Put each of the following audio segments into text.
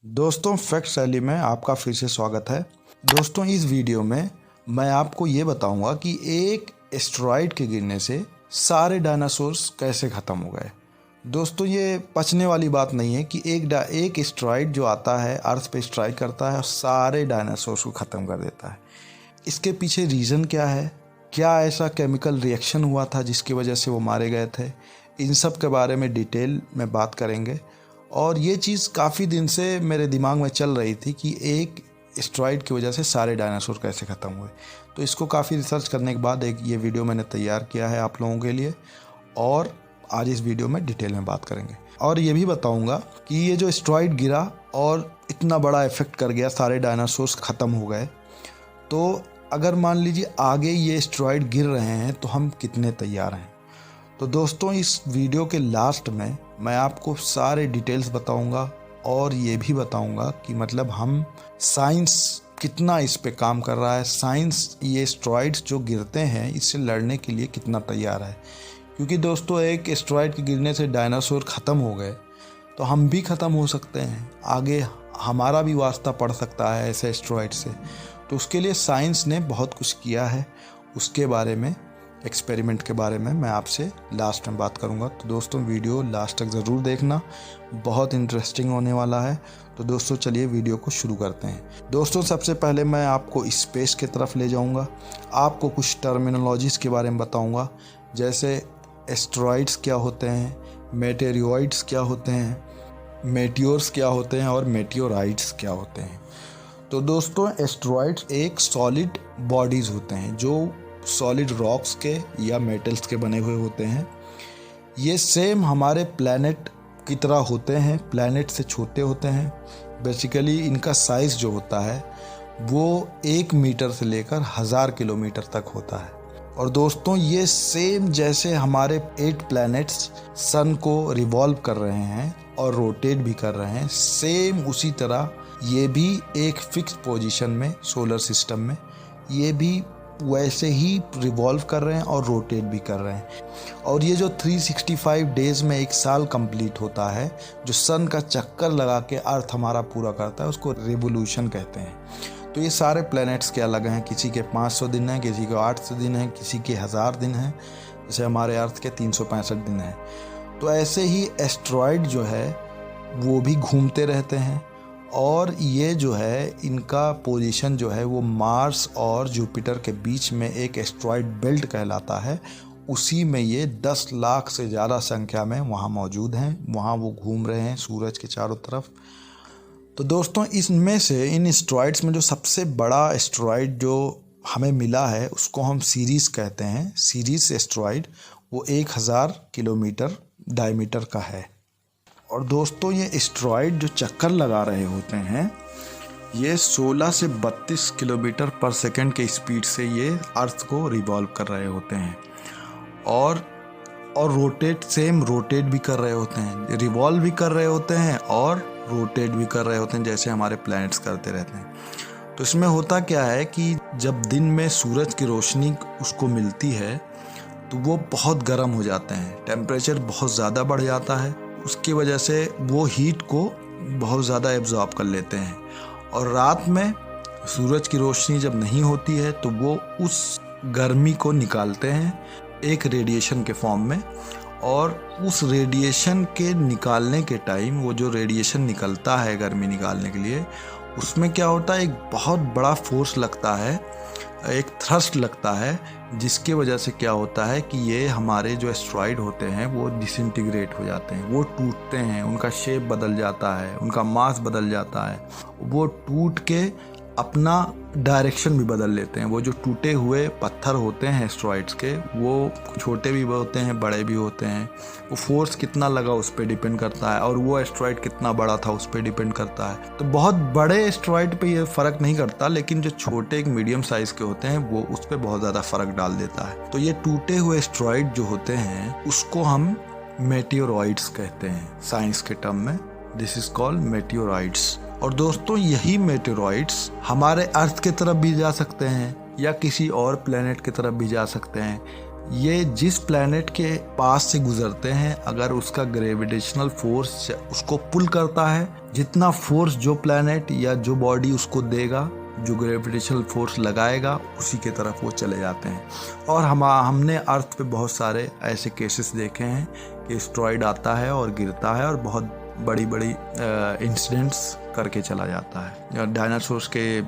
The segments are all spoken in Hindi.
दोस्तों फैक्ट शैली में आपका फिर से स्वागत है। दोस्तों इस वीडियो में मैं आपको ये बताऊंगा कि एक एस्टेरॉयड के गिरने से सारे डायनासोर्स कैसे ख़त्म हो गए। दोस्तों ये पचने वाली बात नहीं है कि एक एस्टेरॉयड जो आता है अर्थ पे स्ट्राइक करता है और सारे डायनासोर्स को ख़त्म कर देता है। इसके पीछे रीज़न क्या है, क्या ऐसा केमिकल रिएक्शन हुआ था जिसकी वजह से वो मारे गए थे, इन सब के बारे में डिटेल में बात करेंगे। और ये चीज़ काफ़ी दिन से मेरे दिमाग में चल रही थी कि एक एस्टेरॉयड की वजह से सारे डायनासोर कैसे ख़त्म हुए। तो इसको काफ़ी रिसर्च करने के बाद एक ये वीडियो मैंने तैयार किया है आप लोगों के लिए, और आज इस वीडियो में डिटेल में बात करेंगे। और ये भी बताऊंगा कि ये जो एस्टेरॉयड गिरा और इतना बड़ा इफ़ेक्ट कर गया, सारे डायनासोर्स ख़त्म हो गए, तो अगर मान लीजिए आगे ये एस्टेरॉयड गिर रहे हैं तो हम कितने तैयार हैं। तो दोस्तों इस वीडियो के लास्ट में मैं आपको सारे डिटेल्स बताऊंगा और ये भी बताऊंगा कि मतलब हम साइंस कितना इस पे काम कर रहा है, साइंस ये एस्टेरॉयड्स जो गिरते हैं इससे लड़ने के लिए कितना तैयार है। क्योंकि दोस्तों एक एस्टेरॉयड के गिरने से डायनासोर ख़त्म हो गए तो हम भी ख़त्म हो सकते हैं, आगे हमारा भी वास्ता पड़ सकता है ऐसे एस्टेरॉयड से। तो उसके लिए साइंस ने बहुत कुछ किया है, उसके बारे में एक्सपेरिमेंट के बारे में मैं आपसे लास्ट में बात करूंगा। तो दोस्तों वीडियो लास्ट तक ज़रूर देखना, बहुत इंटरेस्टिंग होने वाला है। तो दोस्तों चलिए वीडियो को शुरू करते हैं। दोस्तों सबसे पहले मैं आपको स्पेस की तरफ ले जाऊंगा, आपको कुछ टर्मिनोलॉजीज़ के बारे में बताऊंगा, जैसे एस्टेरॉयड्स क्या होते हैं, मेटेरियोइड्स क्या होते हैं, मेटियोर्स क्या होते हैं और मेटियोराइट्स क्या होते हैं। तो दोस्तों एस्टेरॉयड्स एक सॉलिड बॉडीज़ होते हैं जो सॉलिड रॉक्स के या मेटल्स के बने हुए होते हैं। ये सेम हमारे प्लैनेट की तरह होते हैं, प्लैनेट से छोटे होते हैं। बेसिकली इनका साइज़ जो होता है वो 1 मीटर से लेकर 1000 किलोमीटर तक होता है। और दोस्तों ये सेम जैसे हमारे 8 प्लैनेट्स सन को रिवॉल्व कर रहे हैं और रोटेट भी कर रहे हैं, सेम उसी तरह ये भी एक फिक्स पोजीशन में सोलर सिस्टम में ये भी वैसे ही रिवॉल्व कर रहे हैं और रोटेट भी कर रहे हैं। और ये जो 365 डेज़ में एक साल कंप्लीट होता है, जो सन का चक्कर लगा के अर्थ हमारा पूरा करता है, उसको रिवोल्यूशन कहते हैं। तो ये सारे प्लैनेट्स के अलग हैं, किसी के 500 दिन हैं, किसी के 800 दिन हैं, किसी के 1000 दिन हैं, जैसे हमारे अर्थ के 365 दिन हैं। तो ऐसे ही एस्टेरॉयड जो है वो भी घूमते रहते हैं, और ये जो है इनका पोजीशन जो है वो मार्स और जुपिटर के बीच में एक एस्टेरॉयड बेल्ट कहलाता है। उसी में ये 10 लाख से ज़्यादा संख्या में वहाँ मौजूद हैं, वहाँ वो घूम रहे हैं सूरज के चारों तरफ। तो दोस्तों इसमें से इन एस्टेरॉयड्स में जो सबसे बड़ा एस्टेरॉयड जो हमें मिला है उसको हम सीरीज़ कहते हैं। सीरीज़ एस्टेरॉयड वो 1000 किलोमीटर डायमीटर का है। और दोस्तों ये एस्टेरॉयड जो चक्कर लगा रहे होते हैं ये 16 से 32 किलोमीटर पर सेकंड के स्पीड से ये अर्थ को रिवॉल्व कर रहे होते हैं, और रोटेट भी कर रहे होते हैं, रिवॉल्व भी कर रहे होते हैं और रोटेट भी कर रहे होते हैं, जैसे हमारे प्लैनेट्स करते रहते हैं। तो इसमें होता क्या है कि जब दिन में सूरज की रोशनी उसको मिलती है तो वो बहुत गर्म हो जाते हैं, टेम्परेचर बहुत ज़्यादा बढ़ जाता है, उसकी वजह से वो हीट को बहुत ज़्यादा एब्जॉर्ब कर लेते हैं। और रात में सूरज की रोशनी जब नहीं होती है तो वो उस गर्मी को निकालते हैं एक रेडिएशन के फॉर्म में, और उस रेडिएशन के निकालने के टाइम वो जो रेडिएशन निकलता है गर्मी निकालने के लिए, उसमें क्या होता है, एक बहुत बड़ा फोर्स लगता है, एक थ्रस्ट लगता है, जिसकी वजह से क्या होता है कि ये हमारे जो एस्टेरॉयड होते हैं वो डिसइंटीग्रेट हो जाते हैं, वो टूटते हैं, उनका शेप बदल जाता है, उनका मास बदल जाता है, वो टूट के अपना डायरेक्शन भी बदल लेते हैं। वो जो टूटे हुए पत्थर होते हैं एस्टेरॉयड्स के, वो छोटे भी होते हैं बड़े भी होते हैं, वो फोर्स कितना लगा उस पर डिपेंड करता है, और वो एस्टेरॉयड कितना बड़ा था उस पर डिपेंड करता है। तो बहुत बड़े एस्टेरॉयड पे ये फ़र्क नहीं करता, लेकिन जो छोटे एक मीडियम साइज़ के होते हैं वो उस पर बहुत ज़्यादा फ़र्क डाल देता है। तो ये टूटे हुए एस्टेरॉयड जो होते हैं उसको हम मेटियोरॉइड्स कहते हैं साइंस के टर्म में, दिस इज़ कॉल्ड मेटियोराइट्स। और दोस्तों यही मेटेरॉइड्स हमारे अर्थ की तरफ भी जा सकते हैं या किसी और प्लेनेट की तरफ भी जा सकते हैं। ये जिस प्लैनेट के पास से गुजरते हैं, अगर उसका ग्रेविटेशनल फोर्स उसको पुल करता है, जितना फोर्स जो प्लैनेट या जो बॉडी उसको देगा, जो ग्रेविटेशनल फोर्स लगाएगा, उसी के तरफ वो चले जाते हैं। और हमने अर्थ पे बहुत सारे ऐसे केसेस देखे हैं कि एस्टेरॉयड आता है और गिरता है और बहुत बड़ी बड़ी इंसिडेंट्स करके चला जाता है। डायनासोर्स के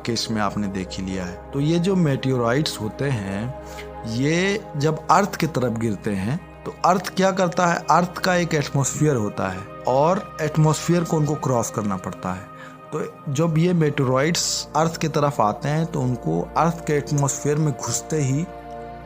केस में आपने देख ही लिया है। तो ये जो मेटेओराइट्स होते हैं, ये जब अर्थ की तरफ गिरते हैं तो अर्थ क्या करता है, अर्थ का एक एटमॉस्फेयर होता है और एटमॉस्फेयर को उनको क्रॉस करना पड़ता है। तो जब ये मेटेओराइट्स अर्थ की तरफ आते हैं तो उनको अर्थ के एटमॉस्फेयर में घुसते ही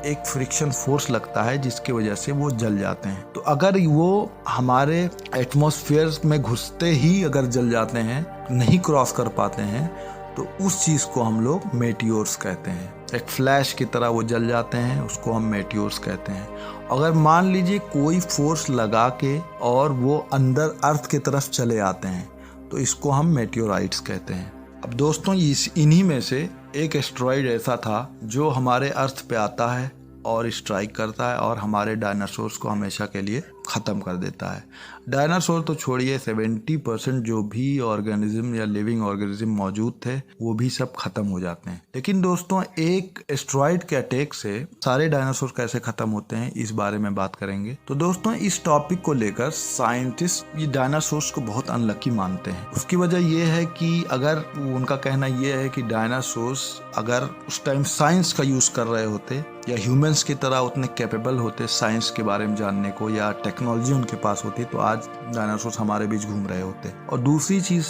एक फ्रिक्शन फोर्स लगता है, जिसकी वजह से वो जल जाते हैं। तो अगर वो हमारे एटमॉस्फेयर में घुसते ही अगर जल जाते हैं, नहीं क्रॉस कर पाते हैं, तो उस चीज़ को हम लोग मेटियोर्स कहते हैं। एक फ्लैश की तरह वो जल जाते हैं, उसको हम मेटियोर्स कहते हैं। अगर मान लीजिए कोई फोर्स लगा के और वो अंदर अर्थ की तरफ चले आते हैं, तो इसको हम मेटेओराइट्स कहते हैं। अब दोस्तों, इन्हीं में से एक एस्टेरॉयड ऐसा था जो हमारे अर्थ पे आता है और स्ट्राइक करता है और हमारे डायनासोर्स को हमेशा के लिए ख़त्म कर देता है। डायनासोर तो छोड़िए, 70% जो भी ऑर्गेनिज्म या लिविंग ऑर्गेनिज्म मौजूद थे वो भी सब ख़त्म हो जाते हैं। लेकिन दोस्तों, एक एस्टेरॉयड के अटैक से सारे डायनासोर कैसे ख़त्म होते हैं, इस बारे में बात करेंगे। तो दोस्तों, इस टॉपिक को लेकर साइंटिस्ट ये डायनासोर्स को बहुत अनलकी मानते हैं। उसकी वजह ये है कि अगर उनका कहना ये है कि डायनासोर्स अगर उस टाइम साइंस का यूज़ कर रहे होते या ह्यूमंस की तरह उतने कैपेबल होते साइंस के बारे में जानने को, या टेक्नोलॉजी उनके पास होती, तो आज डायनासोर्स हमारे बीच घूम रहे होते। और दूसरी चीज़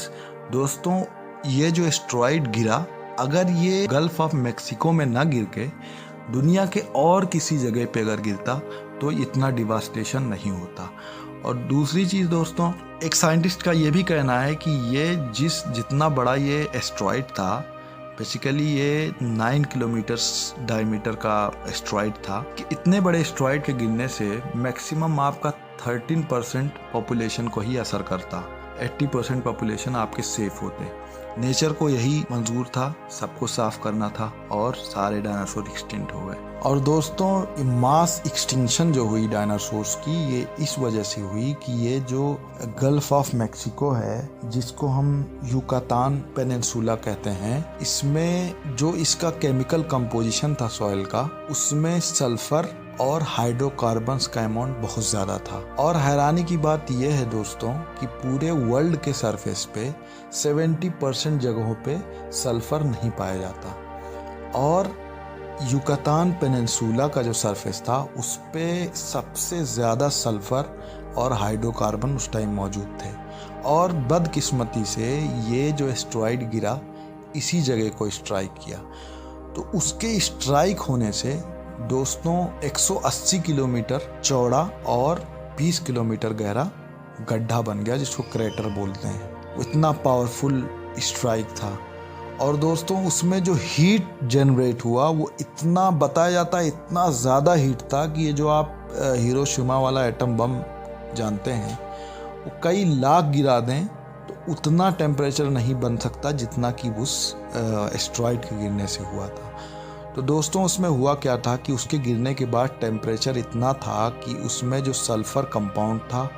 दोस्तों, ये जो एस्टेरॉयड गिरा, अगर ये गल्फ ऑफ मेक्सिको में ना गिर के दुनिया के और किसी जगह पे अगर गिरता तो इतना डिवास्टेशन नहीं होता। और दूसरी चीज़ दोस्तों, एक साइंटिस्ट का ये भी कहना है कि ये जितना बड़ा ये एस्टेरॉयड था, बेसिकली ये 9 किलोमीटर्स डायमीटर का एस्टेरॉयड था, कि इतने बड़े एस्टेरॉयड के गिरने से मैक्सिमम आपका 13% पॉपुलेशन को ही असर करता, 80% पॉपुलेशन आपके सेफ होते। नेचर को यही मंजूर था, सबको साफ करना था और सारे डायनासोर एक्सटिंक्ट हो गए। और दोस्तों, मास एक्सटिंक्शन जो हुई डायनासोर्स की, ये इस वजह से हुई कि ये जो गल्फ ऑफ मेक्सिको है, जिसको हम युकातान पेनिनसुला कहते हैं, इसमें जो इसका केमिकल कंपोजिशन था सॉइल का, उसमें सल्फर और हाइड्रोकार्बन्स का अमाउंट बहुत ज़्यादा था। और हैरानी की बात यह है दोस्तों कि पूरे वर्ल्ड के सरफेस पे 70% जगहों पे सल्फर नहीं पाया जाता, और युकातान पेनिनसुला का जो सरफेस था उस पे सबसे ज़्यादा सल्फर और हाइड्रोकार्बन उस टाइम मौजूद थे। और बदकिस्मती से ये जो एस्टेरॉयड गिरा, इसी जगह को स्ट्राइक किया। तो उसके स्ट्राइक होने से दोस्तों 180 किलोमीटर चौड़ा और 20 किलोमीटर गहरा गड्ढा बन गया, जिसको क्रेटर बोलते हैं। इतना पावरफुल स्ट्राइक था। और दोस्तों, उसमें जो हीट जनरेट हुआ वो इतना, बताया जाता है इतना ज़्यादा हीट था कि ये जो आप हिरोशिमा वाला एटम बम जानते हैं, वो कई लाख गिरा दें तो उतना टेम्परेचर नहीं बन सकता जितना कि उस एस्टेरॉयड के गिरने से हुआ था। तो दोस्तों, उसमें हुआ क्या था कि उसके गिरने के बाद टेम्परेचर इतना था कि उसमें जो सल्फ़र कंपाउंड था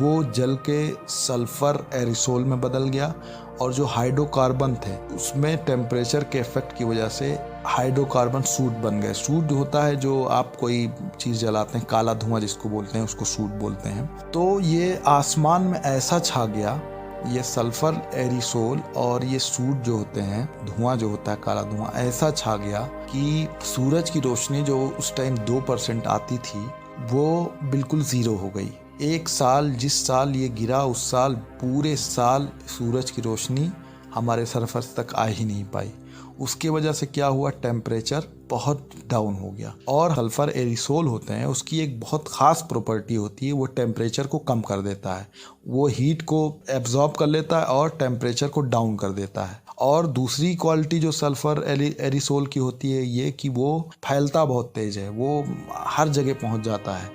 वो जल के सल्फ़र एरिसोल में बदल गया, और जो हाइड्रोकार्बन थे उसमें टेम्परेचर के इफेक्ट की वजह से हाइड्रोकार्बन सूट बन गए। सूट जो होता है, जो आप कोई चीज़ जलाते हैं, काला धुआं जिसको बोलते हैं, उसको सूट बोलते हैं। तो ये आसमान में ऐसा छा गया, ये सल्फर एरिसोल और ये सूट जो होते हैं, धुआं जो होता है, काला धुआं, ऐसा छा गया कि सूरज की रोशनी जो उस टाइम 2% आती थी, वो बिल्कुल ज़ीरो हो गई। एक साल, जिस साल ये गिरा, उस साल पूरे साल सूरज की रोशनी हमारे सरफेस तक आ ही नहीं पाई। उसके वजह से क्या हुआ, टेम्परेचर बहुत डाउन हो गया। और सल्फर एरिसोल होते हैं, उसकी एक बहुत ख़ास प्रॉपर्टी होती है, वो टेम्परेचर को कम कर देता है, वो हीट को एब्जॉर्ब कर लेता है और टेम्परेचर को डाउन कर देता है। और दूसरी क्वालिटी जो सल्फर एरिसोल की होती है ये कि वो फैलता बहुत तेज़ है, वो हर जगह पहुंच जाता है।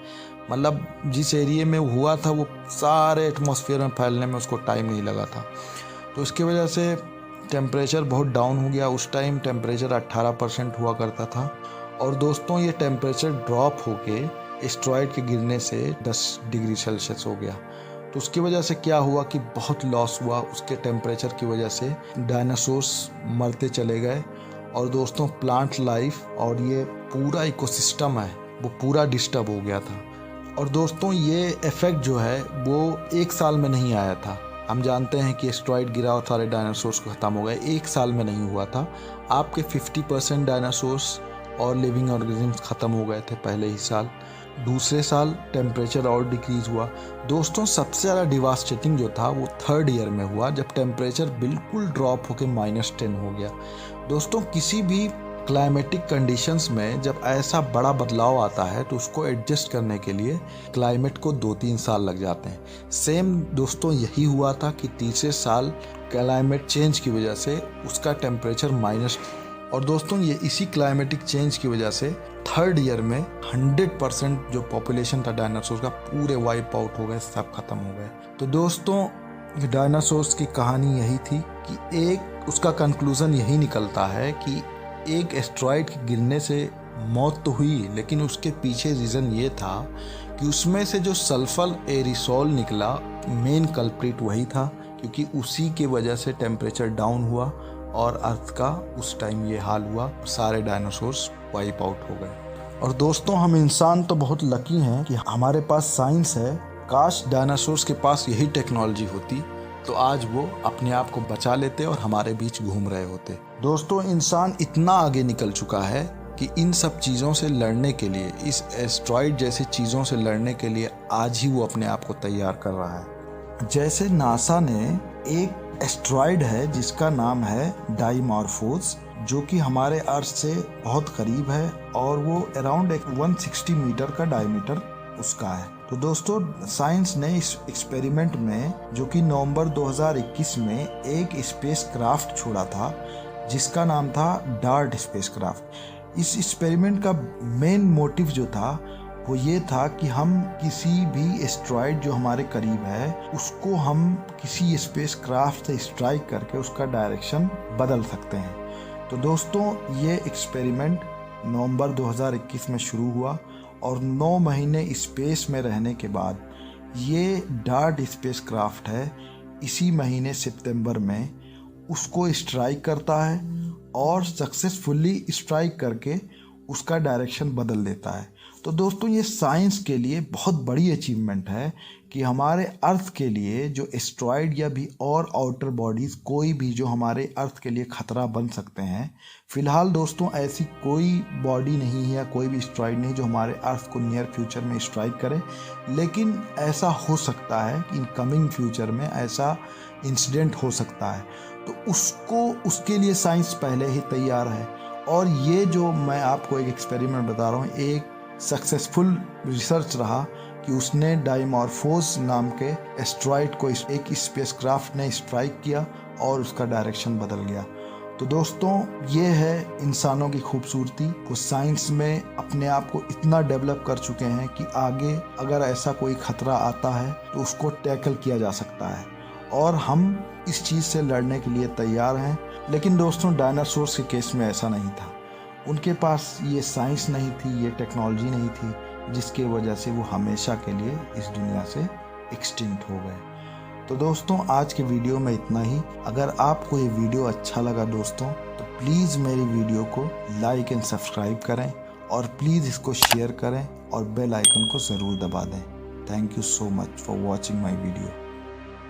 मतलब जिस एरिया में हुआ था वो सारे एटमॉस्फेयर में फैलने में उसको टाइम नहीं लगा था। तो इसकी वजह से टेम्परेचर बहुत डाउन हो गया। उस टाइम टेम्परेचर 18% हुआ करता था और दोस्तों ये टेम्परेचर ड्रॉप होके एस्टेरॉयड के गिरने से 10 डिग्री सेल्सियस हो गया। तो उसकी वजह से क्या हुआ कि बहुत लॉस हुआ, उसके टेम्परेचर की वजह से डायनासोर्स मरते चले गए और दोस्तों प्लांट लाइफ और ये पूरा इकोसिस्टम है वो पूरा डिस्टर्ब हो गया था। और दोस्तों ये इफ़ेक्ट जो है वो एक साल में नहीं आया था। हम जानते हैं कि एस्टेरॉयड गिरा और सारे डायनासोर्स ख़त्म हो गए, एक साल में नहीं हुआ था। आपके 50% डायनासोर्स और लिविंग ऑर्गेनिज्म ख़त्म हो गए थे पहले ही साल। दूसरे साल टेम्परेचर और डिक्रीज़ हुआ। दोस्तों सबसे ज़्यादा डिवास्टेटिंग जो था वो 3rd ईयर में हुआ, जब टेम्परेचर बिल्कुल ड्रॉप होकर -10 हो गया। दोस्तों किसी भी क्लाइमेटिक कंडीशंस में जब ऐसा बड़ा बदलाव आता है तो उसको एडजस्ट करने के लिए क्लाइमेट को 2-3 साल लग जाते हैं। सेम दोस्तों यही हुआ था कि तीसरे साल क्लाइमेट चेंज की वजह से उसका टेम्परेचर माइनस, और दोस्तों ये इसी क्लाइमेटिक चेंज की वजह से 3rd ईयर में 100% जो पॉपुलेशन था डायनासोर का पूरे वाइप आउट हो गए, सब खत्म हो गए। तो दोस्तों डायनासोर्स की कहानी यही थी कि एक उसका कंक्लूजन यही निकलता है कि एक एस्टेरॉयड के गिरने से मौत तो हुई, लेकिन उसके पीछे रीज़न ये था कि उसमें से जो सल्फर एरिसोल निकला, मेन कल्प्रिट वही था, क्योंकि उसी के वजह से टेम्परेचर डाउन हुआ और अर्थ का उस टाइम ये हाल हुआ, सारे डायनासोर्स वाइप आउट हो गए। और दोस्तों हम इंसान तो बहुत लकी हैं कि हमारे पास साइंस है। काश डायनासोर्स के पास यही टेक्नोलॉजी होती तो आज वो अपने आप को बचा लेते और हमारे बीच घूम रहे होते। दोस्तों इंसान इतना आगे निकल चुका है कि इन सब चीज़ों से लड़ने के लिए, इस एस्टेरॉयड जैसी चीज़ों से लड़ने के लिए आज ही वो अपने आप को तैयार कर रहा है। जैसे नासा ने एक एस्टेरॉयड है जिसका नाम है डाइमॉर्फोस, जो कि हमारे अर्थ से बहुत करीब है और वो अराउंड 160 मीटर का डायमीटर उसका है। तो दोस्तों साइंस ने इस एक्सपेरिमेंट में, जो कि नवंबर 2021 में एक स्पेसक्राफ्ट छोड़ा था जिसका नाम था डार्ट स्पेसक्राफ्ट। इस एक्सपेरिमेंट का मेन मोटिव जो था वो ये था कि हम किसी भी एस्टेरॉयड जो हमारे करीब है उसको हम किसी स्पेसक्राफ्ट से स्ट्राइक करके उसका डायरेक्शन बदल सकते हैं। तो दोस्तों ये एक्सपेरिमेंट नवंबर 2021 में शुरू हुआ और 9 महीने स्पेस में रहने के बाद ये डार्ट स्पेसक्राफ्ट है इसी महीने सितंबर में उसको स्ट्राइक करता है और सक्सेसफुली स्ट्राइक करके उसका डायरेक्शन बदल देता है। तो दोस्तों ये साइंस के लिए बहुत बड़ी अचीवमेंट है कि हमारे अर्थ के लिए जो एस्टेरॉयड या भी और आउटर बॉडीज़ कोई भी जो हमारे अर्थ के लिए ख़तरा बन सकते हैं, फ़िलहाल दोस्तों ऐसी कोई बॉडी नहीं है या कोई भी एस्टेरॉयड नहीं जो हमारे अर्थ को नियर फ्यूचर में स्ट्राइक करे। लेकिन ऐसा हो सकता है कि इन कमिंग फ्यूचर में ऐसा इंसिडेंट हो सकता है, तो उसके लिए साइंस पहले ही तैयार है। और ये जो मैं आपको एक एक्सपेरिमेंट बता रहा हूँ, एक सक्सेसफुल रिसर्च रहा कि उसने डाइमॉर्फोस नाम के एस्टेरॉयड को एक स्पेसक्राफ्ट ने स्ट्राइक किया और उसका डायरेक्शन बदल गया। तो दोस्तों ये है इंसानों की खूबसूरती, वो साइंस में अपने आप को इतना डेवलप कर चुके हैं कि आगे अगर ऐसा कोई ख़तरा आता है तो उसको टैकल किया जा सकता है और हम इस चीज़ से लड़ने के लिए तैयार हैं। लेकिन दोस्तों डायनासोर्स के केस में ऐसा नहीं था, उनके पास ये साइंस नहीं थी, ये टेक्नोलॉजी नहीं थी, जिसकी वजह से वो हमेशा के लिए इस दुनिया से एक्सटिंक्ट हो गए। तो दोस्तों आज के वीडियो में इतना ही। अगर आपको ये वीडियो अच्छा लगा दोस्तों तो प्लीज़ मेरी वीडियो को लाइक एंड सब्सक्राइब करें और प्लीज़ इसको शेयर करें और बेल आइकन को ज़रूर दबा दें। Thank you so much for watching my video.